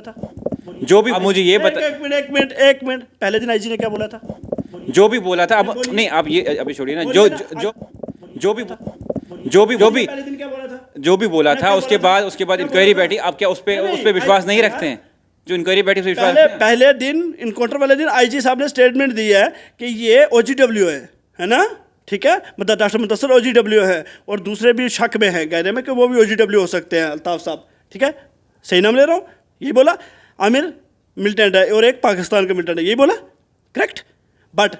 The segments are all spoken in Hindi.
था जो भी मुझे ये बता, एक मिनट पहले दिन आईजी ने क्या बोला था? जो भी बोला था, अब नहीं, आप ये अभी छोड़िए ना, जो जो जो भी पहले दिन क्या बोला था? जो भी बोला था, उसके बाद इंक्वायरी बैठी, आप क्या उस पे विश्वास नहीं रखते हैं? जो इंक्वायरी बैठी उस पे विश्वास रखते हैं? पहले दिन इनकाउंटर वाले दिन आईजी साहब ने स्टेटमेंट दिया है कि ये ओजीडब्ल्यू है ना, ठीक है, मतलब डॉक्टर मुदस्सिर ओजीडब्ल्यू है और दूसरे भी शक में है गहरे में कि वो भी ओजीडब्ल्यू हो सकते हैं, अल्ताफ साहब, ठीक है, सही नाम ले रहा हूँ, यही बोला। आमिर मिलिटेंट है और एक पाकिस्तान का मिलिटेंट है, यही बोला, करेक्ट। बट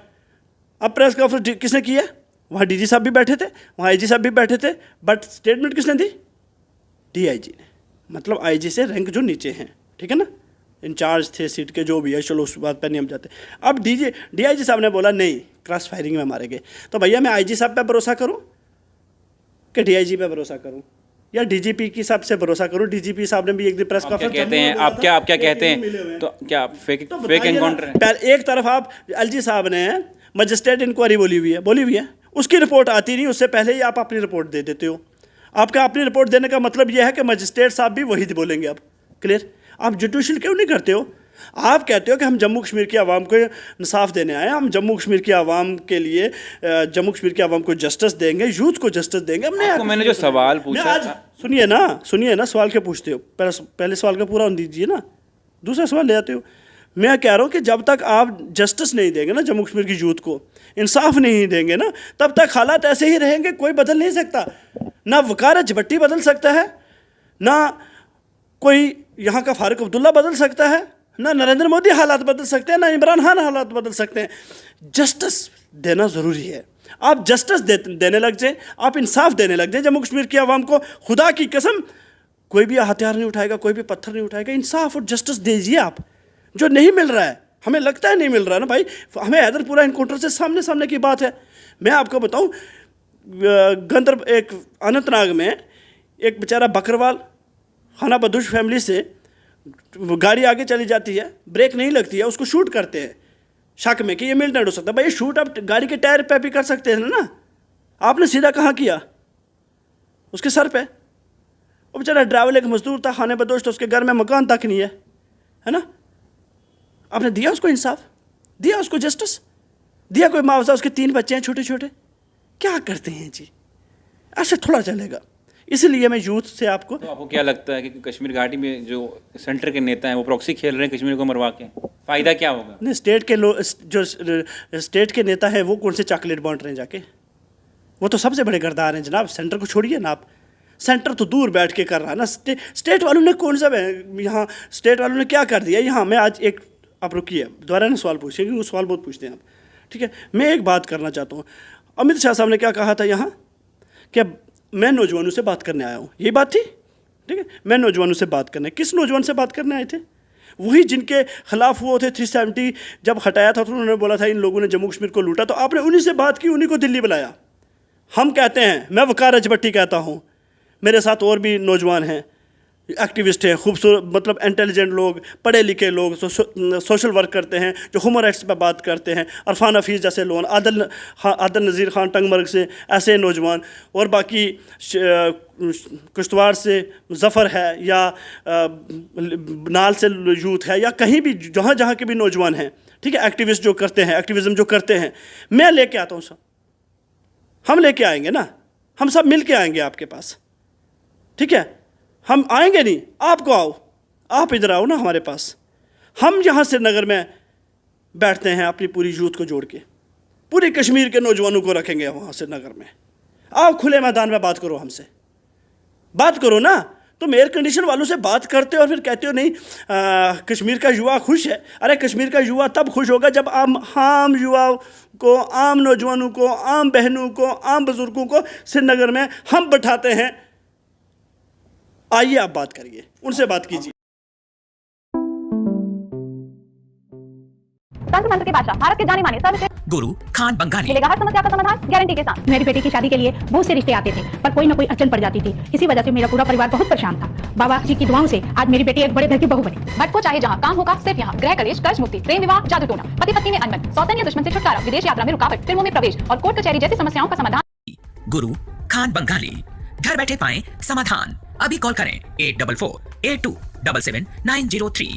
अब प्रेस कॉन्फ्रेंस किसने की है? वहाँ डीजी साहब भी बैठे थे, वहाँ आईजी साहब भी बैठे थे, बट स्टेटमेंट किसने दी? डीआईजी ने, मतलब आईजी से रैंक जो नीचे हैं, ठीक है ना, इंचार्ज थे सीट के जो भी है, चलो उस बात पर नहीं हम जाते। अब डीआईजी साहब ने बोला नहीं, क्रॉस फायरिंग में मारे गए, तो भैया मैं आईजी साहब पे भरोसा करूं कि डीआईजी पे भरोसा करूं या डीजीपी की साहब से भरोसा करूं? डीजीपी साहब ने भी एक दिन प्रेस कॉन्फ्रेंस कहते हैं, आप क्या कहते हैं, तो क्या फेक एनकाउंटर है? एक तरफ आप एलजी साहब ने मजिस्ट्रेट इंक्वायरी बोली हुई है, उसकी रिपोर्ट आती नहीं, उससे पहले ही आप अपनी रिपोर्ट दे देते हो। आपका अपनी रिपोर्ट देने का मतलब यह है कि मजिस्ट्रेट साहब भी वही बोलेंगे। अब क्लियर? आप जुडिशल क्यों नहीं करते हो? आप कहते हो कि हम जम्मू कश्मीर की आवाम को इंसाफ देने आए, हम जम्मू कश्मीर की आवाम के लिए जम्मू कश्मीर की आवाम को जस्टिस देंगे, यूथ को जस्टिस देंगे। हमने मैंने जो सवाल पूछा आज सुनिए ना, सवाल क्या पूछते हो? पहले सवाल का पूरा दीजिए ना, दूसरा सवाल ले आते हो। मैं कह रहा हूँ कि जब तक आप जस्टिस नहीं देंगे ना जम्मू कश्मीर की यूथ को, इंसाफ नहीं देंगे ना, तब तक हालात ऐसे ही रहेंगे, कोई बदल नहीं सकता। ना वकार भट्टी बदल सकता है, ना कोई यहाँ का फारूक अब्दुल्ला बदल सकता है, ना नरेंद्र मोदी हालात बदल सकते हैं, ना इमरान खान हालात बदल सकते हैं। जस्टिस देना ज़रूरी है। आप जस्टिस देने लग जाए, आप इंसाफ देने लग जाए जम्मू कश्मीर की आवाम को, खुदा की कसम कोई भी हथियार नहीं उठाएगा, कोई भी पत्थर नहीं उठाएगा। इंसाफ और जस्टिस दीजिए आप, जो नहीं मिल रहा है, हमें लगता है नहीं मिल रहा है ना भाई, हमें हैदरपुरा इनकाउंटर से सामने की बात है। मैं आपको बताऊँ, एक अनंतनाग में एक बेचारा बकरवाल खाना बदूश फैमिली से गाड़ी आगे चली जाती है, ब्रेक नहीं लगती है, उसको शूट करते हैं शक में कि ये मिलिटेंट हो सकता है। भाई शूट आप गाड़ी के टायर पे भी कर सकते हैं ना, आपने सीधा कहाँ किया? उसके सर पे। वो बेचारा ड्राइवर एक मजदूर था, खाने बदोश, तो उसके घर में मकान तक नहीं है ना। आपने दिया उसको इंसाफ, दिया उसको जस्टिस, दिया कोई मुआवजा? उसके 3 बच्चे हैं छोटे छोटे। क्या करते हैं जी? ऐसे थोड़ा चलेगा। इसलिए मैं यूथ से आपको क्या लगता है कि कश्मीर घाटी में जो सेंटर के नेता हैं वो प्रॉक्सी खेल रहे हैं कश्मीर को मरवा के, फायदा क्या होगा? नहीं, स्टेट के लोग, जो स्टेट के नेता है वो कौन से चॉकलेट बांट रहे हैं जाके? वो तो सबसे बड़े गद्दार हैं जनाब। सेंटर को छोड़िए ना आप, सेंटर तो दूर बैठ के कर रहा है ना। स्टेट वालों ने कौन सा यहाँ स्टेट वालों ने क्या कर दिया यहाँ? मैं आज एक, आप रुकिए, दोबारा ना सवाल पूछिए क्योंकि वो सवाल बहुत पूछते हैं आप, ठीक है। मैं एक बात करना चाहता हूँ, अमित शाह साहब ने क्या कहा था यहाँ कि मैं नौजवानों से बात करने आया हूँ, ये बात थी, ठीक है। मैं नौजवानों से बात करने, किस नौजवान से बात करने आए थे? वही जिनके खिलाफ वो थे 370 जब हटाया था तो उन्होंने बोला था इन लोगों ने जम्मू कश्मीर को लूटा, तो आपने उन्हीं से बात की, उन्हीं को दिल्ली बुलाया। हम कहते हैं, मैं वकार रजभट्टी कहता हूँ, मेरे साथ और भी नौजवान हैं, एक्टिविस्ट हैं, खूबसूरत, मतलब इंटेलिजेंट लोग, पढ़े लिखे लोग, सोशल वर्क करते हैं, जो ह्यूमन राइट्स पर बात करते हैं, अरफान हफीज़ जैसे लोग, आदल नज़ीर खान टंगमर्ग से ऐसे नौजवान, और बाकी किश्तवाड़ से ज़फ़र है या नाल से यूथ है या कहीं भी जहाँ के भी नौजवान हैं, ठीक है, एक्टिविस्ट जो करते हैं, एक्टिविज़म जो करते हैं, मैं लेके आता हूँ सब, हम लेके आएंगे ना, हम सब मिल के आएंगे आपके पास, ठीक है। हम आएंगे नहीं, आपको आओ, आप इधर आओ ना हमारे पास। हम यहाँ श्रीनगर में बैठते हैं अपनी पूरी यूथ को जोड़ के, पूरे कश्मीर के नौजवानों को रखेंगे वहाँ श्रीनगर में। आओ खुले मैदान में बात करो, हमसे बात करो ना। तुम एयर कंडीशन वालों से बात करते हो और फिर कहते हो नहीं कश्मीर का युवा खुश है। अरे कश्मीर का युवा तब खुश होगा जब आम युवाओं को, आम नौजवानों को, आम बहनों को, आम बुजुर्गों को श्रीनगर में हम बैठाते हैं। आइए आप बात करिए, उनसे बात कीजिए। तंत्र मंत्र के बादशाह, भारत के जाने माने सर्वश्रेष्ठ गुरु खान बंगाली मिलेगा हर समस्या का समाधान गारंटी के साथ। मेरी बेटी की शादी के लिए बहुत से रिश्ते आते थे, पर कोई ना कोई अड़चन पड़ जाती थी। इसी वजह से मेरा पूरा परिवार बहुत परेशान था। बाबा जी की दुआओं से आज मेरी बेटी एक बड़े घर की बहू बनी। भटको को चाहे जहाँ काम होगा सिर्फ यहाँ। गृह कलेश, कर्ज मुक्ति, प्रेम विवाह, जादू टोना, पति पत्नी में अनबन, सौतन्य दुश्मन से छुटकारा, विदेश यात्रा में रुकावट, फिल्मों में प्रवेश और कोर्ट कचहरी जैसी समस्याओं का समाधान। गुरु खान बंगाली घर बैठे पाएं समाधान। अभी कॉल करें 8448277903।